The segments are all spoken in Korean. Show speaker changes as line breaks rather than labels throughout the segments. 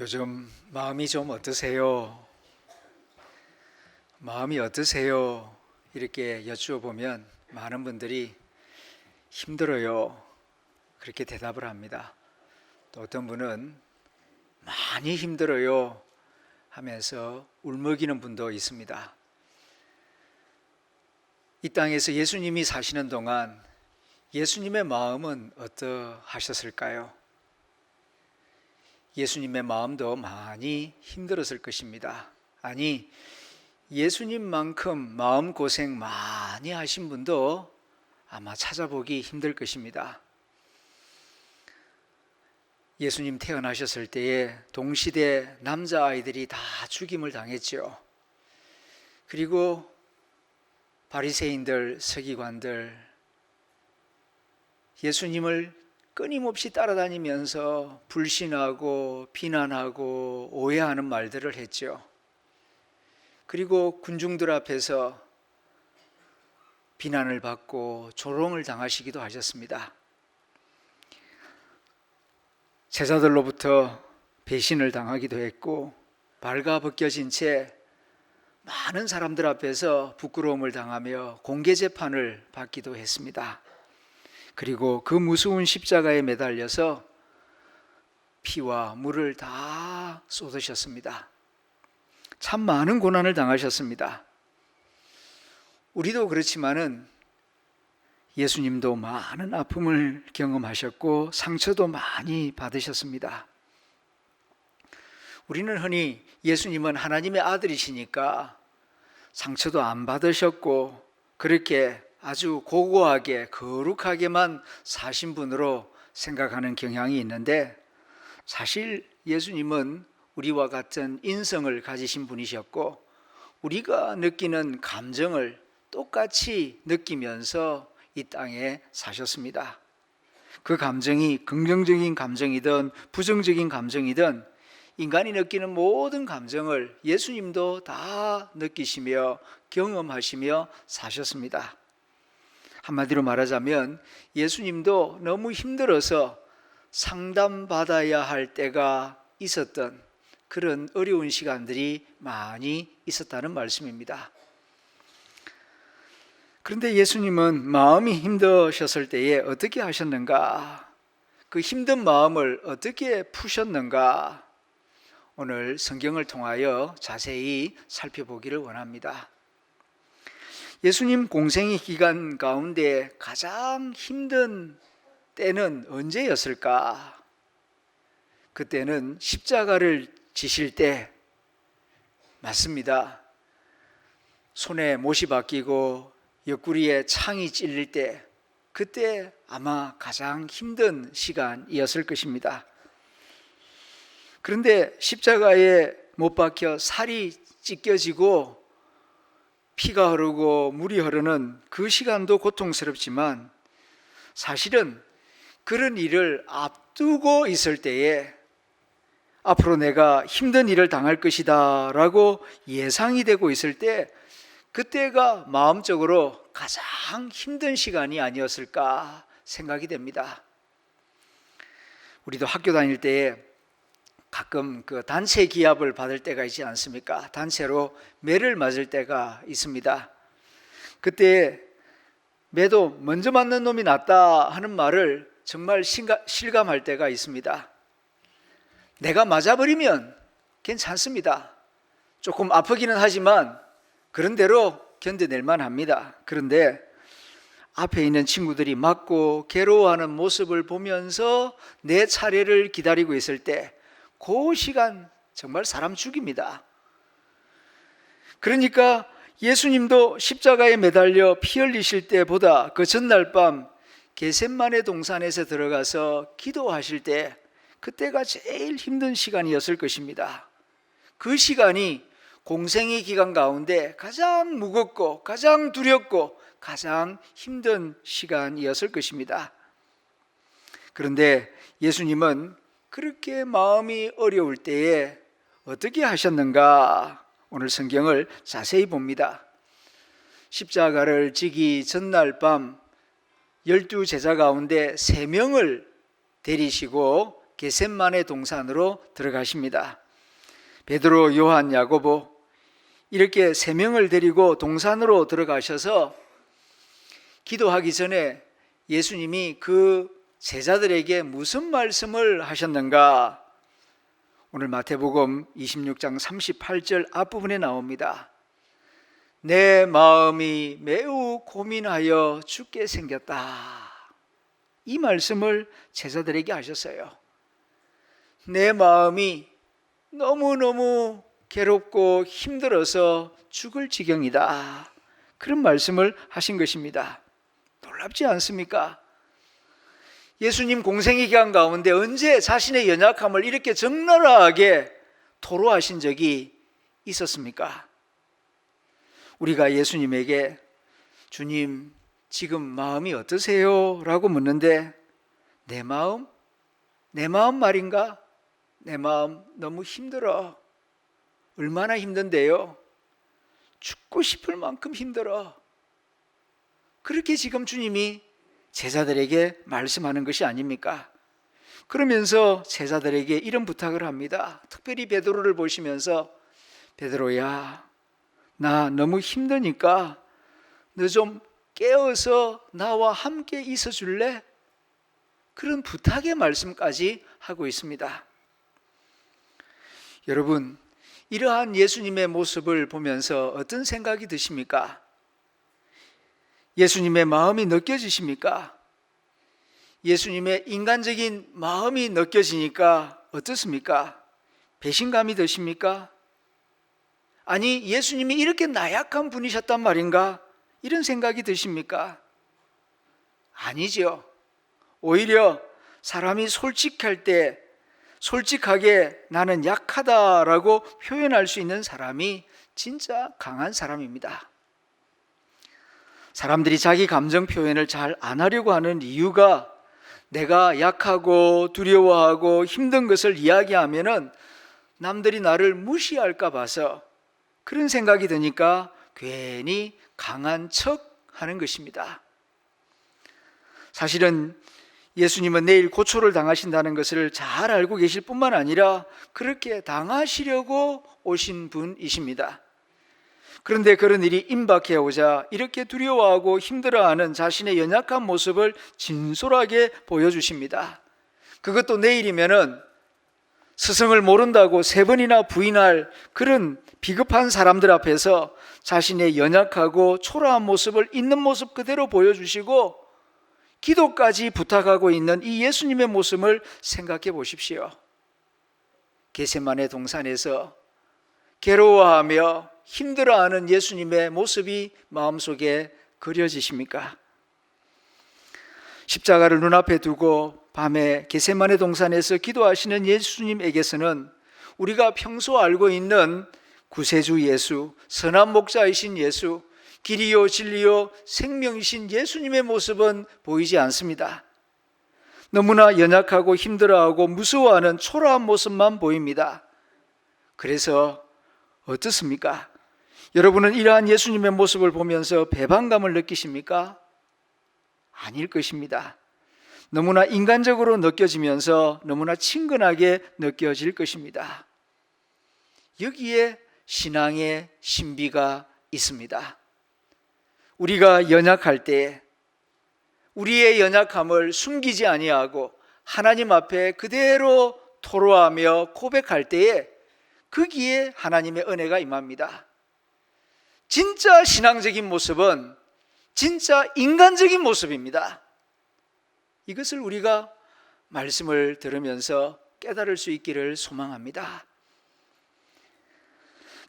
요즘 마음이 좀 어떠세요? 마음이 어떠세요? 이렇게 여쭈어보면 많은 분들이 힘들어요. 그렇게 대답을 합니다. 또 어떤 분은 많이 힘들어요 하면서 울먹이는 분도 있습니다. 이 땅에서 예수님이 사시는 동안 예수님의 마음은 어떠하셨을까요? 예수님의 마음도 많이 힘들었을 것입니다. 아니, 예수님만큼 마음고생 많이 하신 분도 아마 찾아보기 힘들 것입니다. 예수님 태어나셨을 때에 동시대 남자아이들이 다 죽임을 당했죠. 그리고 바리새인들, 서기관들, 예수님을 끊임없이 따라다니면서 불신하고 비난하고 오해하는 말들을 했죠. 그리고 군중들 앞에서 비난을 받고 조롱을 당하시기도 하셨습니다. 제자들로부터 배신을 당하기도 했고 발가벗겨진 채 많은 사람들 앞에서 부끄러움을 당하며 공개 재판을 받기도 했습니다. 그리고 그 무서운 십자가에 매달려서 피와 물을 다 쏟으셨습니다. 참 많은 고난을 당하셨습니다. 우리도 그렇지만은 예수님도 많은 아픔을 경험하셨고 상처도 많이 받으셨습니다. 우리는 흔히 예수님은 하나님의 아들이시니까 상처도 안 받으셨고 그렇게 아주 고고하게 거룩하게만 사신 분으로 생각하는 경향이 있는데 사실 예수님은 우리와 같은 인성을 가지신 분이셨고 우리가 느끼는 감정을 똑같이 느끼면서 이 땅에 사셨습니다. 그 감정이 긍정적인 감정이든 부정적인 감정이든 인간이 느끼는 모든 감정을 예수님도 다 느끼시며 경험하시며 사셨습니다. 한마디로 말하자면 예수님도 너무 힘들어서 상담받아야 할 때가 있었던 그런 어려운 시간들이 많이 있었다는 말씀입니다. 그런데 예수님은 마음이 힘드셨을 때에 어떻게 하셨는가? 그 힘든 마음을 어떻게 푸셨는가? 오늘 성경을 통하여 자세히 살펴보기를 원합니다. 예수님 공생의 기간 가운데 가장 힘든 때는 언제였을까? 그때는 십자가를 지실 때 맞습니다. 손에 못이 박히고 옆구리에 창이 찔릴 때 그때 아마 가장 힘든 시간이었을 것입니다. 그런데 십자가에 못 박혀 살이 찢겨지고 피가 흐르고 물이 흐르는 그 시간도 고통스럽지만 사실은 그런 일을 앞두고 있을 때에 앞으로 내가 힘든 일을 당할 것이다 라고 예상이 되고 있을 때 그때가 마음적으로 가장 힘든 시간이 아니었을까 생각이 됩니다. 우리도 학교 다닐 때에 가끔 그 단체 기합을 받을 때가 있지 않습니까? 단체로 매를 맞을 때가 있습니다. 그때 매도 먼저 맞는 놈이 낫다 하는 말을 정말 실감할 때가 있습니다. 내가 맞아버리면 괜찮습니다. 조금 아프기는 하지만 그런 대로 견뎌낼만 합니다. 그런데 앞에 있는 친구들이 맞고 괴로워하는 모습을 보면서 내 차례를 기다리고 있을 때 그 시간 정말 사람 죽입니다. 그러니까 예수님도 십자가에 매달려 피 흘리실 때보다 그 전날 밤 겟세마네 동산에서 들어가서 기도하실 때 그때가 제일 힘든 시간이었을 것입니다. 그 시간이 공생의 기간 가운데 가장 무겁고 가장 두렵고 가장 힘든 시간이었을 것입니다. 그런데 예수님은 그렇게 마음이 어려울 때에 어떻게 하셨는가? 오늘 성경을 자세히 봅니다. 십자가를 지기 전날 밤 12 제자 가운데 3명을 데리시고 겟셋마네 동산으로 들어가십니다. 베드로, 요한, 야고보 이렇게 세 명을 데리고 동산으로 들어가셔서 기도하기 전에 예수님이 그 제자들에게 무슨 말씀을 하셨는가? 오늘 마태복음 26장 38절 앞부분에 나옵니다. 내 마음이 매우 고민하여 죽게 생겼다. 이 말씀을 제자들에게 하셨어요. 내 마음이 너무너무 괴롭고 힘들어서 죽을 지경이다. 그런 말씀을 하신 것입니다. 놀랍지 않습니까? 예수님 공생의 기간 가운데 언제 자신의 연약함을 이렇게 적나라하게 토로하신 적이 있었습니까? 우리가 예수님에게 주님 지금 마음이 어떠세요? 라고 묻는데 내 마음 말인가? 내 마음 너무 힘들어. 얼마나 힘든데요? 죽고 싶을 만큼 힘들어. 그렇게 지금 주님이 제자들에게 말씀하는 것이 아닙니까? 그러면서 제자들에게 이런 부탁을 합니다. 특별히 베드로를 보시면서 베드로야, 나 너무 힘드니까 너 좀 깨어서 나와 함께 있어 줄래? 그런 부탁의 말씀까지 하고 있습니다. 여러분, 이러한 예수님의 모습을 보면서 어떤 생각이 드십니까? 예수님의 마음이 느껴지십니까? 예수님의 인간적인 마음이 느껴지니까 어떻습니까? 배신감이 드십니까? 아니, 예수님이 이렇게 나약한 분이셨단 말인가? 이런 생각이 드십니까? 아니죠. 오히려 사람이 솔직할 때 솔직하게 나는 약하다라고 표현할 수 있는 사람이 진짜 강한 사람입니다. 사람들이 자기 감정 표현을 잘 안 하려고 하는 이유가 내가 약하고 두려워하고 힘든 것을 이야기하면은 남들이 나를 무시할까 봐서 그런 생각이 드니까 괜히 강한 척 하는 것입니다. 사실은 예수님은 내일 고초를 당하신다는 것을 잘 알고 계실 뿐만 아니라 그렇게 당하시려고 오신 분이십니다. 그런데 그런 일이 임박해 오자 이렇게 두려워하고 힘들어하는 자신의 연약한 모습을 진솔하게 보여주십니다. 그것도 내일이면은 스승을 모른다고 3번이나 부인할 그런 비겁한 사람들 앞에서 자신의 연약하고 초라한 모습을 있는 모습 그대로 보여주시고 기도까지 부탁하고 있는 이 예수님의 모습을 생각해 보십시오. 겟셋마네 동산에서 괴로워하며 힘들어하는 예수님의 모습이 마음속에 그려지십니까? 십자가를 눈앞에 두고 밤에 겟셋마네 동산에서 기도하시는 예수님에게서는 우리가 평소 알고 있는 구세주 예수, 선한 목자이신 예수, 길이요 진리요 생명이신 예수님의 모습은 보이지 않습니다. 너무나 연약하고 힘들어하고 무서워하는 초라한 모습만 보입니다. 그래서 어떻습니까? 여러분은 이러한 예수님의 모습을 보면서 배반감을 느끼십니까? 아닐 것입니다. 너무나 인간적으로 느껴지면서 너무나 친근하게 느껴질 것입니다. 여기에 신앙의 신비가 있습니다. 우리가 연약할 때 우리의 연약함을 숨기지 아니하고 하나님 앞에 그대로 토로하며 고백할 때에 거기에 하나님의 은혜가 임합니다. 진짜 신앙적인 모습은 진짜 인간적인 모습입니다. 이것을 우리가 말씀을 들으면서 깨달을 수 있기를 소망합니다.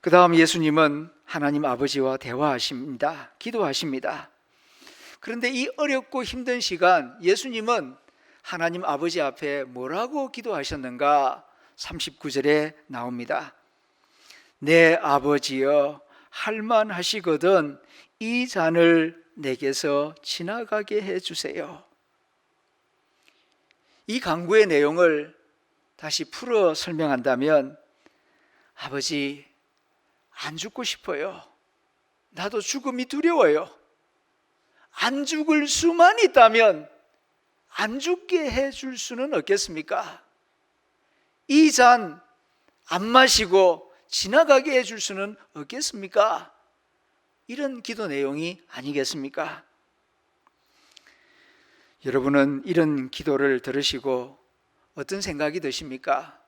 그 다음 예수님은 하나님 아버지와 대화하십니다. 기도하십니다. 그런데 이 어렵고 힘든 시간 예수님은 하나님 아버지 앞에 뭐라고 기도하셨는가? 39절에 나옵니다. 내 아버지여 할만하시거든 이 잔을 내게서 지나가게 해주세요. 이 간구의 내용을 다시 풀어 설명한다면 아버지 안 죽고 싶어요. 나도 죽음이 두려워요. 안 죽을 수만 있다면 안 죽게 해줄 수는 없겠습니까? 이 잔 안 마시고 지나가게 해줄 수는 없겠습니까? 이런 기도 내용이 아니겠습니까? 여러분은 이런 기도를 들으시고 어떤 생각이 드십니까?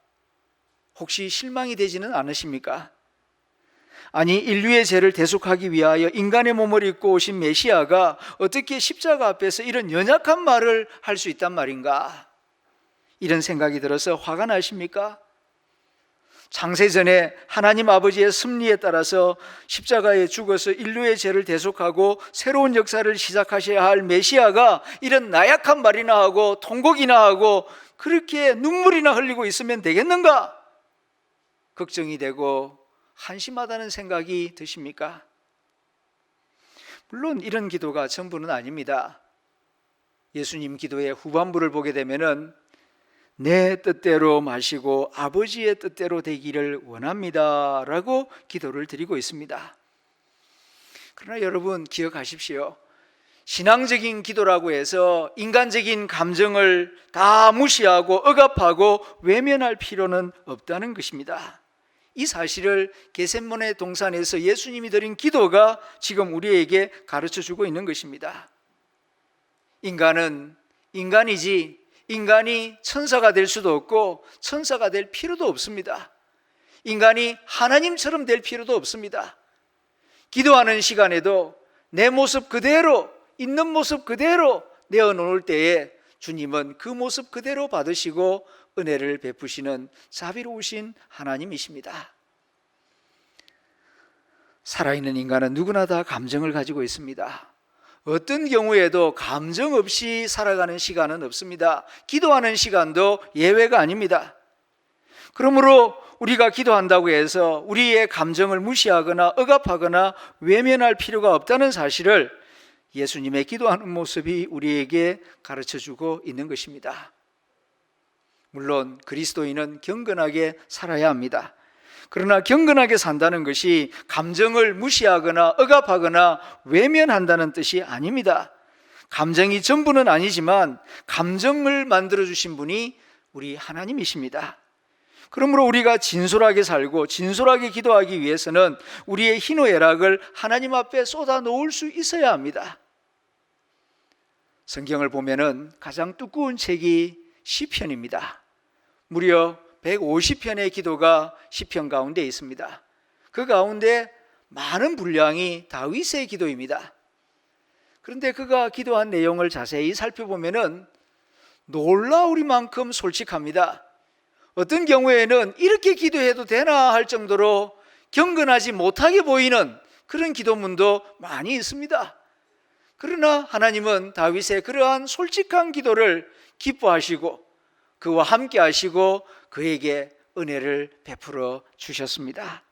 혹시 실망이 되지는 않으십니까? 아니, 인류의 죄를 대속하기 위하여 인간의 몸을 입고 오신 메시아가 어떻게 십자가 앞에서 이런 연약한 말을 할 수 있단 말인가? 이런 생각이 들어서 화가 나십니까? 창세전에 하나님 아버지의 섭리에 따라서 십자가에 죽어서 인류의 죄를 대속하고 새로운 역사를 시작하셔야 할 메시아가 이런 나약한 말이나 하고 통곡이나 하고 그렇게 눈물이나 흘리고 있으면 되겠는가? 걱정이 되고 한심하다는 생각이 드십니까? 물론 이런 기도가 전부는 아닙니다. 예수님 기도의 후반부를 보게 되면은 내 뜻대로 마시고 아버지의 뜻대로 되기를 원합니다 라고 기도를 드리고 있습니다. 그러나 여러분 기억하십시오. 신앙적인 기도라고 해서 인간적인 감정을 다 무시하고 억압하고 외면할 필요는 없다는 것입니다. 이 사실을 겟세마네 동산에서 예수님이 드린 기도가 지금 우리에게 가르쳐주고 있는 것입니다. 인간은 인간이지 인간이 천사가 될 수도 없고 천사가 될 필요도 없습니다. 인간이 하나님처럼 될 필요도 없습니다. 기도하는 시간에도 내 모습 그대로, 있는 모습 그대로 내어놓을 때에 주님은 그 모습 그대로 받으시고 은혜를 베푸시는 자비로우신 하나님이십니다. 살아있는 인간은 누구나 다 감정을 가지고 있습니다. 어떤 경우에도 감정 없이 살아가는 시간은 없습니다. 기도하는 시간도 예외가 아닙니다. 그러므로 우리가 기도한다고 해서 우리의 감정을 무시하거나 억압하거나 외면할 필요가 없다는 사실을 예수님의 기도하는 모습이 우리에게 가르쳐주고 있는 것입니다. 물론 그리스도인은 경건하게 살아야 합니다. 그러나 경건하게 산다는 것이 감정을 무시하거나 억압하거나 외면한다는 뜻이 아닙니다. 감정이 전부는 아니지만 감정을 만들어주신 분이 우리 하나님이십니다. 그러므로 우리가 진솔하게 살고 진솔하게 기도하기 위해서는 우리의 희노애락을 하나님 앞에 쏟아 놓을 수 있어야 합니다. 성경을 보면은 가장 두꺼운 책이 시편입니다. 무려 150편의 기도가 시편 가운데 있습니다. 그 가운데 많은 분량이 다윗의 기도입니다. 그런데 그가 기도한 내용을 자세히 살펴보면은 놀라울 만큼 솔직합니다. 어떤 경우에는 이렇게 기도해도 되나 할 정도로 경건하지 못하게 보이는 그런 기도문도 많이 있습니다. 그러나 하나님은 다윗의 그러한 솔직한 기도를 기뻐하시고 그와 함께 하시고 그에게 은혜를 베풀어 주셨습니다.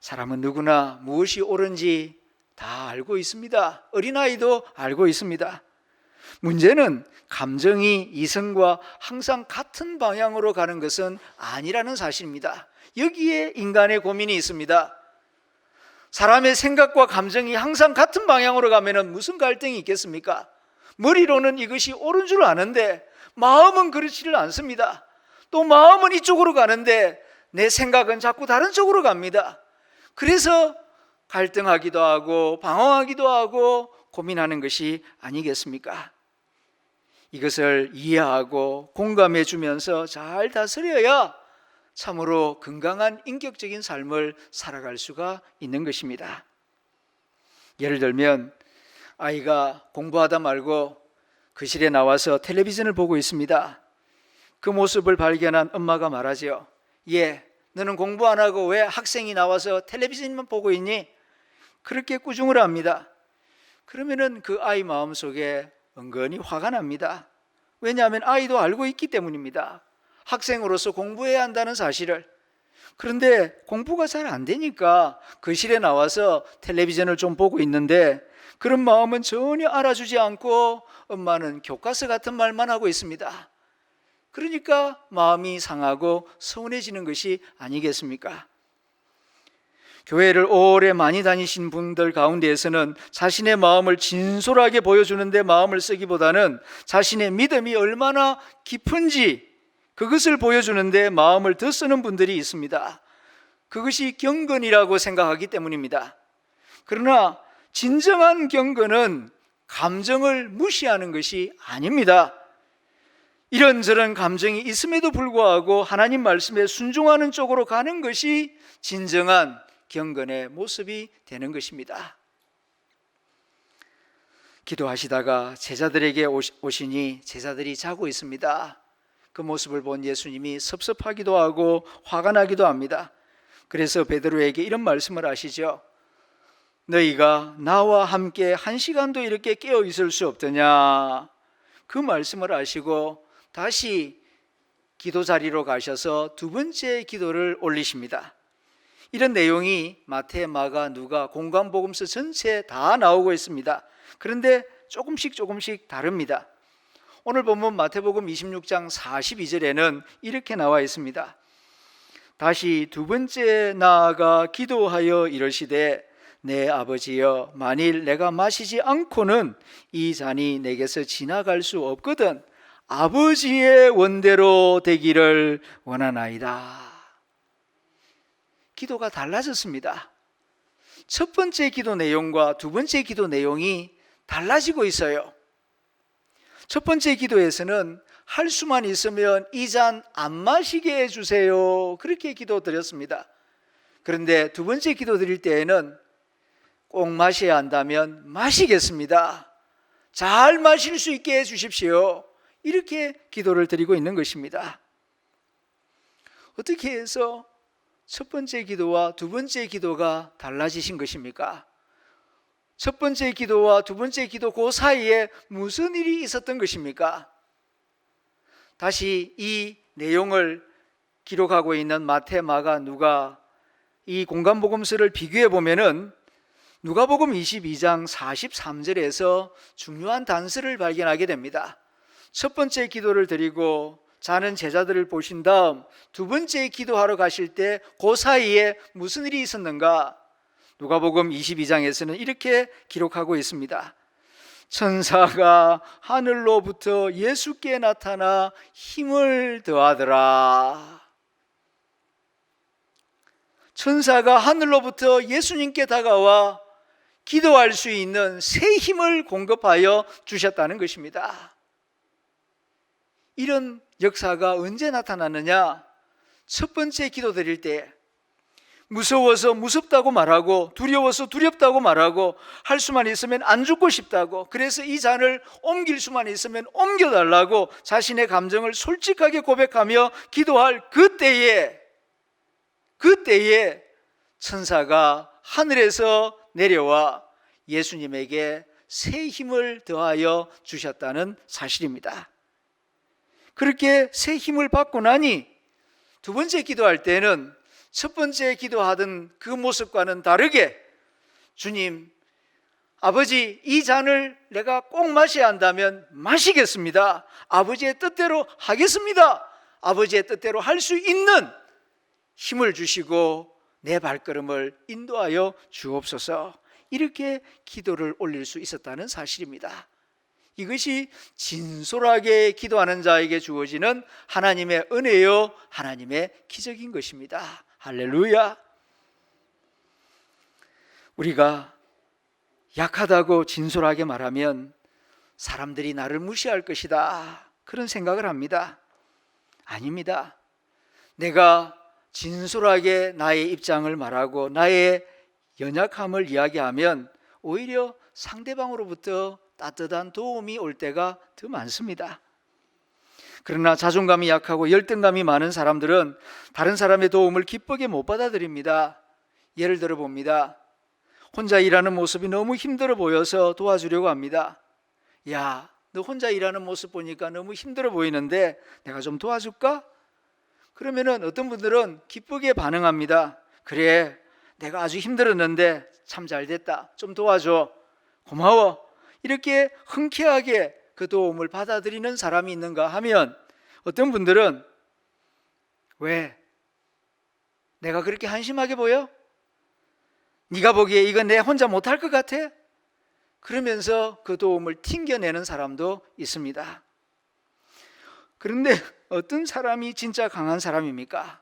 사람은 누구나 무엇이 옳은지 다 알고 있습니다. 어린아이도 알고 있습니다. 문제는 감정이 이성과 항상 같은 방향으로 가는 것은 아니라는 사실입니다. 여기에 인간의 고민이 있습니다. 사람의 생각과 감정이 항상 같은 방향으로 가면 무슨 갈등이 있겠습니까? 머리로는 이것이 옳은 줄 아는데 마음은 그렇지를 않습니다. 또 마음은 이쪽으로 가는데 내 생각은 자꾸 다른 쪽으로 갑니다. 그래서 갈등하기도 하고 방황하기도 하고 고민하는 것이 아니겠습니까? 이것을 이해하고 공감해 주면서 잘 다스려야 참으로 건강한 인격적인 삶을 살아갈 수가 있는 것입니다. 예를 들면 아이가 공부하다 말고 거실에 나와서 텔레비전을 보고 있습니다. 그 모습을 발견한 엄마가 말하죠. 예, 너는 공부 안 하고 왜 학생이 나와서 텔레비전만 보고 있니? 그렇게 꾸중을 합니다. 그러면은 그 아이 마음속에 은근히 화가 납니다. 왜냐하면 아이도 알고 있기 때문입니다. 학생으로서 공부해야 한다는 사실을. 그런데 공부가 잘 안 되니까 거실에 나와서 텔레비전을 좀 보고 있는데 그런 마음은 전혀 알아주지 않고 엄마는 교과서 같은 말만 하고 있습니다. 그러니까 마음이 상하고 서운해지는 것이 아니겠습니까? 교회를 오래 많이 다니신 분들 가운데에서는 자신의 마음을 진솔하게 보여주는데 마음을 쓰기보다는 자신의 믿음이 얼마나 깊은지 그것을 보여주는데 마음을 더 쓰는 분들이 있습니다. 그것이 경건이라고 생각하기 때문입니다. 그러나 진정한 경건은 감정을 무시하는 것이 아닙니다. 이런저런 감정이 있음에도 불구하고 하나님 말씀에 순종하는 쪽으로 가는 것이 진정한 경건의 모습이 되는 것입니다. 기도하시다가 제자들에게 오시니 제자들이 자고 있습니다. 그 모습을 본 예수님이 섭섭하기도 하고 화가 나기도 합니다. 그래서 베드로에게 이런 말씀을 하시죠. 너희가 나와 함께 1시간도 이렇게 깨어 있을 수 없더냐. 그 말씀을 하시고 다시 기도 자리로 가셔서 두 번째 기도를 올리십니다. 이런 내용이 마태, 마가, 누가, 공관복음서 전체에 다 나오고 있습니다. 그런데 조금씩 다릅니다. 오늘 본문 마태복음 26장 42절에는 이렇게 나와 있습니다. 다시 두 번째 나아가 기도하여 이르시되 내 아버지여, 만일 내가 마시지 않고는 이 잔이 내게서 지나갈 수 없거든 아버지의 원대로 되기를 원하나이다. 기도가 달라졌습니다. 첫 번째 기도 내용과 두 번째 기도 내용이 달라지고 있어요. 첫 번째 기도에서는 할 수만 있으면 이 잔 안 마시게 해주세요, 그렇게 기도드렸습니다. 그런데 두 번째 기도 드릴 때에는 꼭 마셔야 한다면 마시겠습니다, 잘 마실 수 있게 해주십시오, 이렇게 기도를 드리고 있는 것입니다. 어떻게 해서 첫 번째 기도와 두 번째 기도가 달라지신 것입니까? 첫 번째 기도와 두 번째 기도 그 사이에 무슨 일이 있었던 것입니까? 다시 이 내용을 기록하고 있는 마태, 마가, 누가 이 공관복음서를 비교해 보면은 누가복음 22장 43절에서 중요한 단서를 발견하게 됩니다. 첫 번째 기도를 드리고 자는 제자들을 보신 다음 두 번째 기도하러 가실 때 그 사이에 무슨 일이 있었는가? 누가복음 22장에서는 이렇게 기록하고 있습니다. 천사가 하늘로부터 예수께 나타나 힘을 더하더라. 천사가 하늘로부터 예수님께 다가와 기도할 수 있는 새 힘을 공급하여 주셨다는 것입니다. 이런 역사가 언제 나타나느냐? 첫 번째 기도 드릴 때 무서워서 무섭다고 말하고 두려워서 두렵다고 말하고 할 수만 있으면 안 죽고 싶다고, 그래서 이 잔을 옮길 수만 있으면 옮겨달라고 자신의 감정을 솔직하게 고백하며 기도할 그때에 천사가 하늘에서 내려와 예수님에게 새 힘을 더하여 주셨다는 사실입니다. 그렇게 새 힘을 받고 나니 두 번째 기도할 때는 첫 번째 기도하던 그 모습과는 다르게 주님, 아버지, 이 잔을 내가 꼭 마셔야 한다면 마시겠습니다, 아버지의 뜻대로 하겠습니다, 아버지의 뜻대로 할 수 있는 힘을 주시고 내 발걸음을 인도하여 주옵소서, 이렇게 기도를 올릴 수 있었다는 사실입니다. 이것이 진솔하게 기도하는 자에게 주어지는 하나님의 은혜요, 하나님의 기적인 것입니다. 할렐루야. 우리가 약하다고 진솔하게 말하면 사람들이 나를 무시할 것이다, 그런 생각을 합니다. 아닙니다. 내가 진솔하게 나의 입장을 말하고 나의 연약함을 이야기하면 오히려 상대방으로부터 따뜻한 도움이 올 때가 더 많습니다. 그러나 자존감이 약하고 열등감이 많은 사람들은 다른 사람의 도움을 기쁘게 못 받아들입니다. 예를 들어 봅니다. 혼자 일하는 모습이 너무 힘들어 보여서 도와주려고 합니다. 야, 너 혼자 일하는 모습 보니까 너무 힘들어 보이는데 내가 좀 도와줄까? 그러면은 어떤 분들은 기쁘게 반응합니다. 그래, 내가 아주 힘들었는데 참 잘 됐다, 좀 도와줘, 고마워, 이렇게 흔쾌하게 그 도움을 받아들이는 사람이 있는가 하면, 어떤 분들은 왜? 내가 그렇게 한심하게 보여? 네가 보기에 이건 내 혼자 못할 것 같아? 그러면서 그 도움을 튕겨내는 사람도 있습니다. 그런데 어떤 사람이 진짜 강한 사람입니까?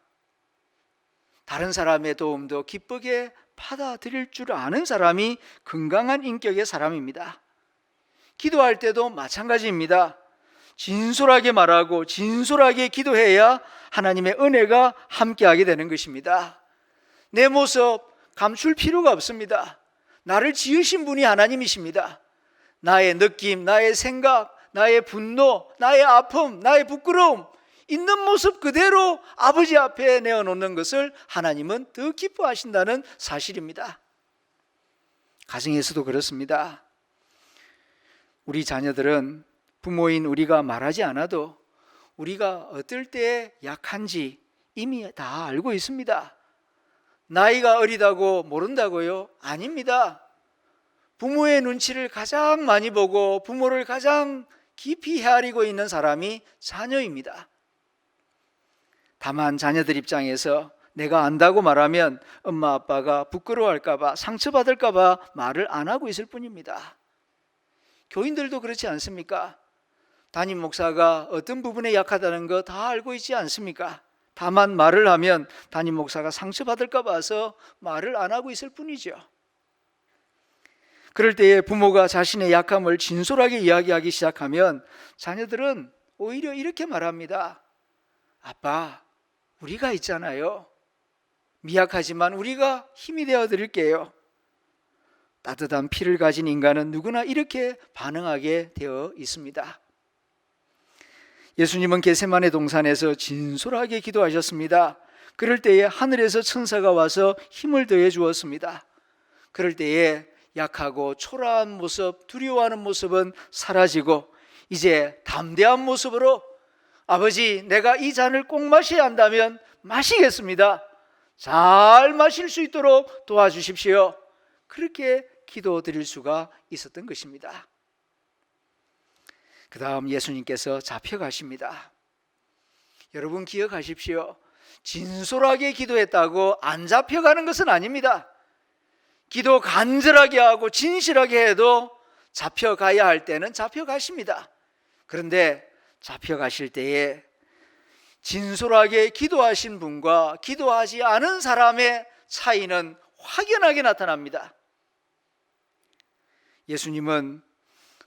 다른 사람의 도움도 기쁘게 받아들일 줄 아는 사람이 건강한 인격의 사람입니다. 기도할 때도 마찬가지입니다. 진솔하게 말하고 진솔하게 기도해야 하나님의 은혜가 함께하게 되는 것입니다. 내 모습 감출 필요가 없습니다. 나를 지으신 분이 하나님이십니다. 나의 느낌, 나의 생각, 나의 분노, 나의 아픔, 나의 부끄러움, 있는 모습 그대로 아버지 앞에 내어놓는 것을 하나님은 더 기뻐하신다는 사실입니다. 가정에서도 그렇습니다. 우리 자녀들은 부모인 우리가 말하지 않아도 우리가 어떨 때 약한지 이미 다 알고 있습니다. 나이가 어리다고 모른다고요? 아닙니다. 부모의 눈치를 가장 많이 보고 부모를 가장 깊이 헤아리고 있는 사람이 자녀입니다. 다만 자녀들 입장에서 내가 안다고 말하면 엄마 아빠가 부끄러워할까봐 상처받을까봐 말을 안 하고 있을 뿐입니다. 교인들도 그렇지 않습니까? 담임 목사가 어떤 부분에 약하다는 거 다 알고 있지 않습니까? 다만 말을 하면 담임 목사가 상처받을까 봐서 말을 안 하고 있을 뿐이죠. 그럴 때에 부모가 자신의 약함을 진솔하게 이야기하기 시작하면 자녀들은 오히려 이렇게 말합니다. 아빠, 우리가 있잖아요. 미약하지만 우리가 힘이 되어 드릴게요. 따뜻한 피를 가진 인간은 누구나 이렇게 반응하게 되어 있습니다. 예수님은 겟세마네 동산에서 진솔하게 기도하셨습니다. 그럴 때에 하늘에서 천사가 와서 힘을 더해 주었습니다. 그럴 때에 약하고 초라한 모습, 두려워하는 모습은 사라지고 이제 담대한 모습으로 아버지, 내가 이 잔을 꼭 마셔야 한다면 마시겠습니다. 잘 마실 수 있도록 도와주십시오. 그렇게 기도드릴 수가 있었던 것입니다. 그 다음 예수님께서 잡혀가십니다. 여러분 기억하십시오. 진솔하게 기도했다고 안 잡혀가는 것은 아닙니다. 기도 간절하게 하고 진실하게 해도 잡혀가야 할 때는 잡혀가십니다. 그런데 잡혀가실 때에 진솔하게 기도하신 분과 기도하지 않은 사람의 차이는 확연하게 나타납니다. 예수님은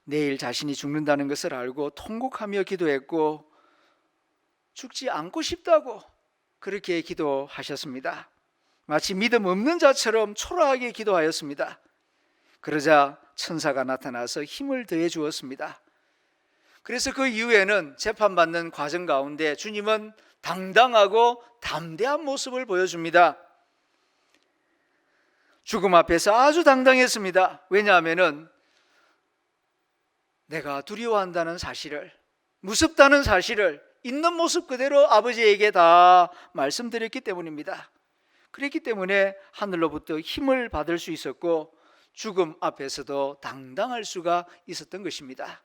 내일 자신이 죽는다는 것을 알고 통곡하며 기도했고 죽지 않고 싶다고 그렇게 기도하셨습니다. 마치 믿음 없는 자처럼 초라하게 기도하였습니다. 그러자 천사가 나타나서 힘을 더해 주었습니다. 그래서 그 이후에는 재판받는 과정 가운데 주님은 당당하고 담대한 모습을 보여줍니다. 죽음 앞에서 아주 당당했습니다. 왜냐하면 내가 두려워한다는 사실을, 무섭다는 사실을 있는 모습 그대로 아버지에게 다 말씀드렸기 때문입니다. 그렇기 때문에 하늘로부터 힘을 받을 수 있었고 죽음 앞에서도 당당할 수가 있었던 것입니다.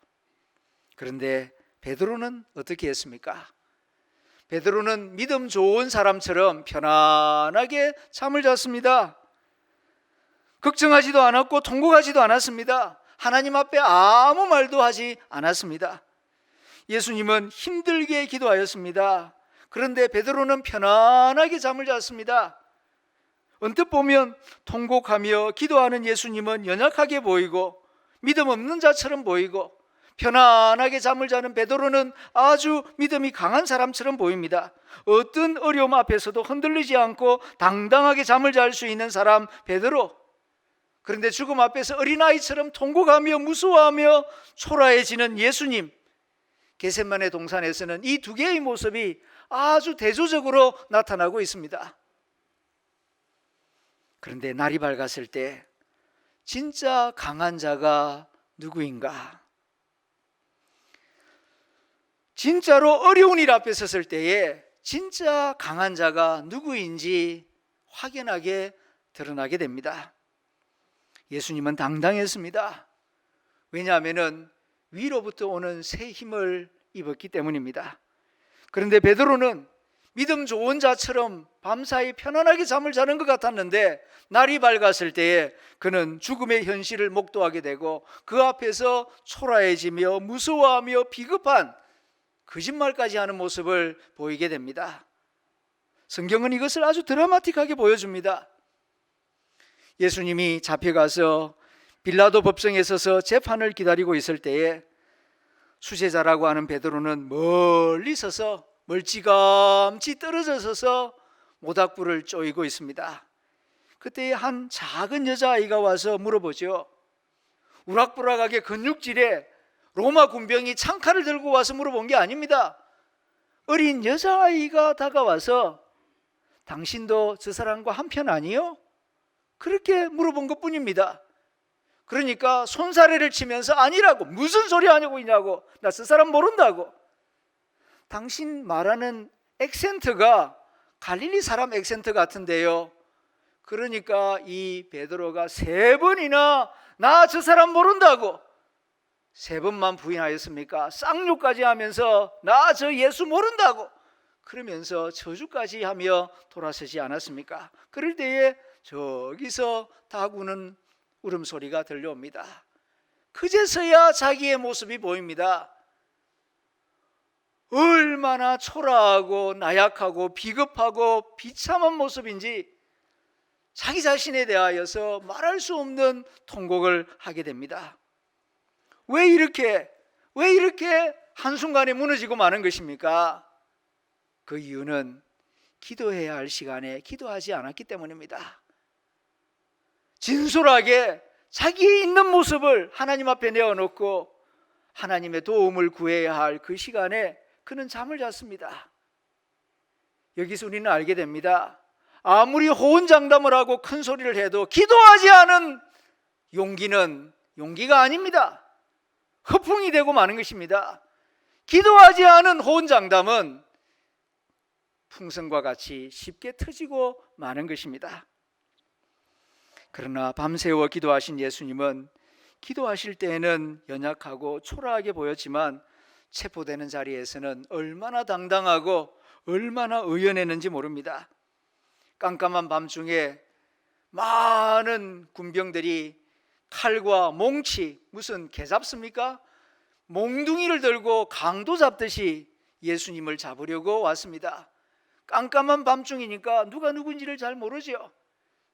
그런데 베드로는 어떻게 했습니까? 베드로는 믿음 좋은 사람처럼 편안하게 잠을 잤습니다. 걱정하지도 않았고 통곡하지도 않았습니다. 하나님 앞에 아무 말도 하지 않았습니다. 예수님은 힘들게 기도하였습니다. 그런데 베드로는 편안하게 잠을 잤습니다. 언뜻 보면 통곡하며 기도하는 예수님은 연약하게 보이고 믿음 없는 자처럼 보이고 편안하게 잠을 자는 베드로는 아주 믿음이 강한 사람처럼 보입니다. 어떤 어려움 앞에서도 흔들리지 않고 당당하게 잠을 잘 수 있는 사람 베드로. 그런데 죽음 앞에서 어린아이처럼 통곡하며 무서워하며 초라해지는 예수님. 겟세마네 동산에서는 이 두 개의 모습이 아주 대조적으로 나타나고 있습니다. 그런데 날이 밝았을 때 진짜 강한 자가 누구인가? 진짜로 어려운 일 앞에 섰을 때에 진짜 강한 자가 누구인지 확연하게 드러나게 됩니다. 예수님은 당당했습니다. 왜냐하면 위로부터 오는 새 힘을 입었기 때문입니다. 그런데 베드로는 믿음 좋은 자처럼 밤사이 편안하게 잠을 자는 것 같았는데 날이 밝았을 때에 그는 죽음의 현실을 목도하게 되고 그 앞에서 초라해지며 무서워하며 비급한 거짓말까지 하는 모습을 보이게 됩니다. 성경은 이것을 아주 드라마틱하게 보여줍니다. 예수님이 잡혀가서 빌라도 법정에 서서 재판을 기다리고 있을 때에 수제자라고 하는 베드로는 멀리 서서 멀찌감치 떨어져 서서 모닥불을 쪼이고 있습니다. 그때 한 작은 여자아이가 와서 물어보죠. 우락부락하게 근육질에 로마 군병이 창칼을 들고 와서 물어본 게 아닙니다. 어린 여자아이가 다가와서 당신도 저 사람과 한편 아니요? 그렇게 물어본 것뿐입니다. 그러니까 손사래를 치면서 아니라고, 무슨 소리 하냐고 있냐고, 나 저 사람 모른다고. 당신 말하는 액센트가 갈릴리 사람 액센트 같은데요. 그러니까 이 베드로가 3번이나 나 저 사람 모른다고 3번만 부인하였습니까? 쌍욕까지 하면서 나 저 예수 모른다고 그러면서 저주까지 하며 돌아서지 않았습니까? 그럴 때에 저기서 닭 우는 울음소리가 들려옵니다. 그제서야 자기의 모습이 보입니다. 얼마나 초라하고 나약하고 비겁하고 비참한 모습인지 자기 자신에 대하여서 말할 수 없는 통곡을 하게 됩니다. 왜 이렇게 한순간에 무너지고 마는 것입니까? 그 이유는 기도해야 할 시간에 기도하지 않았기 때문입니다. 진솔하게 자기의 있는 모습을 하나님 앞에 내어놓고 하나님의 도움을 구해야 할 그 시간에 그는 잠을 잤습니다. 여기서 우리는 알게 됩니다. 아무리 호언장담을 하고 큰 소리를 해도 기도하지 않은 용기는 용기가 아닙니다. 허풍이 되고 마는 것입니다. 기도하지 않은 호언장담은 풍선과 같이 쉽게 터지고 마는 것입니다. 그러나 밤새워 기도하신 예수님은 기도하실 때에는 연약하고 초라하게 보였지만 체포되는 자리에서는 얼마나 당당하고 얼마나 의연했는지 모릅니다. 깜깜한 밤중에 많은 군병들이 칼과 몽치, 무슨 개 잡습니까? 몽둥이를 들고 강도 잡듯이 예수님을 잡으려고 왔습니다. 깜깜한 밤중이니까 누가 누군지를 잘 모르죠.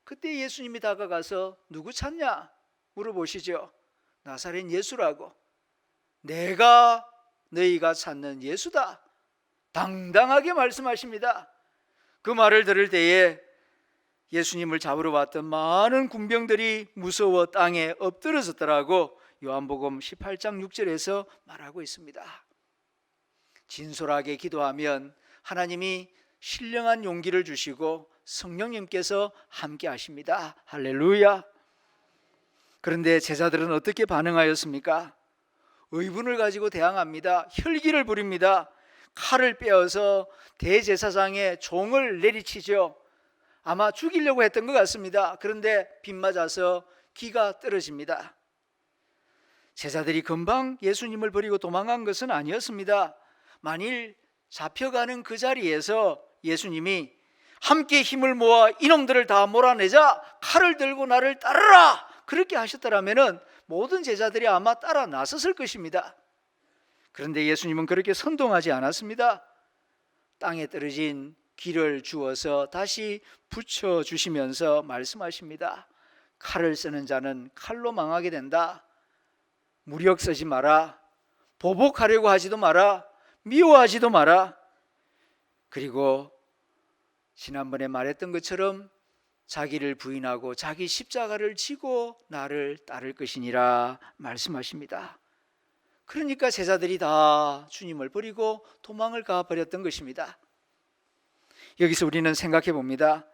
그때 예수님이 다가가서 누구 찾냐 물어보시죠. 나사렛 예수라고. 내가 너희가 찾는 예수다, 당당하게 말씀하십니다. 그 말을 들을 때에 예수님을 잡으러 왔던 많은 군병들이 무서워 땅에 엎드러졌더라고 요한복음 18장 6절에서 말하고 있습니다. 진솔하게 기도하면 하나님이 신령한 용기를 주시고 성령님께서 함께 하십니다. 할렐루야. 그런데 제자들은 어떻게 반응하였습니까? 의분을 가지고 대항합니다. 혈기를 부립니다. 칼을 빼어서 대제사장의 종을 내리치죠. 아마 죽이려고 했던 것 같습니다. 그런데 빗맞아서 기가 떨어집니다. 제자들이 금방 예수님을 버리고 도망간 것은 아니었습니다. 만일 잡혀가는 그 자리에서 예수님이 함께 힘을 모아 이놈들을 다 몰아내자, 칼을 들고 나를 따르라, 그렇게 하셨더라면 모든 제자들이 아마 따라 나섰을 것입니다. 그런데 예수님은 그렇게 선동하지 않았습니다. 땅에 떨어진 귀를 주어서 다시 붙여주시면서 말씀하십니다. 칼을 쓰는 자는 칼로 망하게 된다. 무력 쓰지 마라. 보복하려고 하지도 마라. 미워하지도 마라. 그리고 지난번에 말했던 것처럼 자기를 부인하고 자기 십자가를 지고 나를 따를 것이니라 말씀하십니다. 그러니까 제자들이 다 주님을 버리고 도망을 가버렸던 것입니다. 여기서 우리는 생각해 봅니다.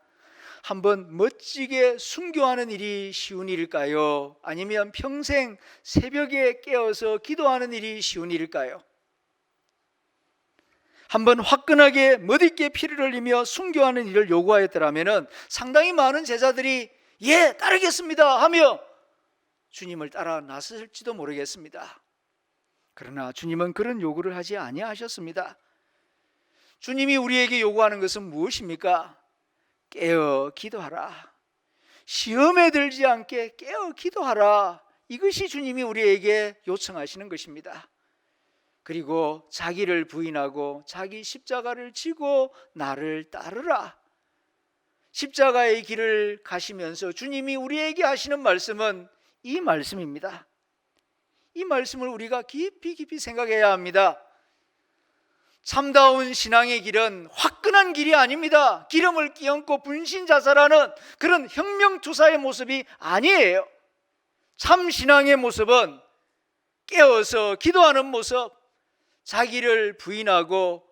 한번 멋지게 순교하는 일이 쉬운 일일까요? 아니면 평생 새벽에 깨어서 기도하는 일이 쉬운 일일까요? 한번 화끈하게 멋있게 피를 흘리며 순교하는 일을 요구하였더라면 상당히 많은 제자들이 예, 따르겠습니다 하며 주님을 따라 나섰을지도 모르겠습니다. 그러나 주님은 그런 요구를 하지 아니하셨습니다. 주님이 우리에게 요구하는 것은 무엇입니까? 깨어 기도하라. 시험에 들지 않게 깨어 기도하라. 이것이 주님이 우리에게 요청하시는 것입니다. 그리고 자기를 부인하고 자기 십자가를 지고 나를 따르라. 십자가의 길을 가시면서 주님이 우리에게 하시는 말씀은 이 말씀입니다. 이 말씀을 우리가 깊이 생각해야 합니다. 참다운 신앙의 길은 화끈한 길이 아닙니다. 기름을 끼얹고 분신자살하는 그런 혁명투사의 모습이 아니에요. 참 신앙의 모습은 깨어서 기도하는 모습, 자기를 부인하고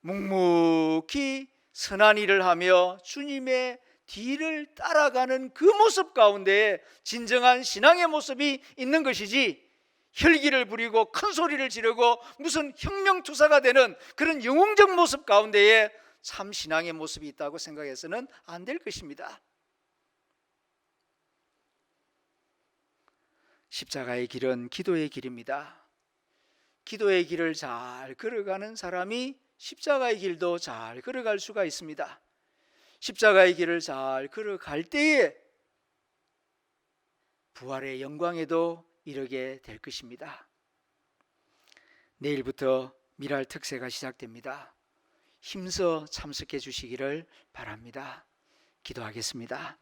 묵묵히 선한 일을 하며 주님의 뒤를 따라가는 그 모습 가운데에 진정한 신앙의 모습이 있는 것이지, 혈기를 부리고 큰 소리를 지르고 무슨 혁명투사가 되는 그런 영웅적 모습 가운데에 참 신앙의 모습이 있다고 생각해서는 안 될 것입니다. 십자가의 길은 기도의 길입니다. 기도의 길을 잘 걸어가는 사람이 십자가의 길도 잘 걸어갈 수가 있습니다. 십자가의 길을 잘 걸어갈 때에 부활의 영광에도 이르게 될 것입니다. 내일부터 미랄 특세가 시작됩니다. 힘써 참석해 주시기를 바랍니다. 기도하겠습니다.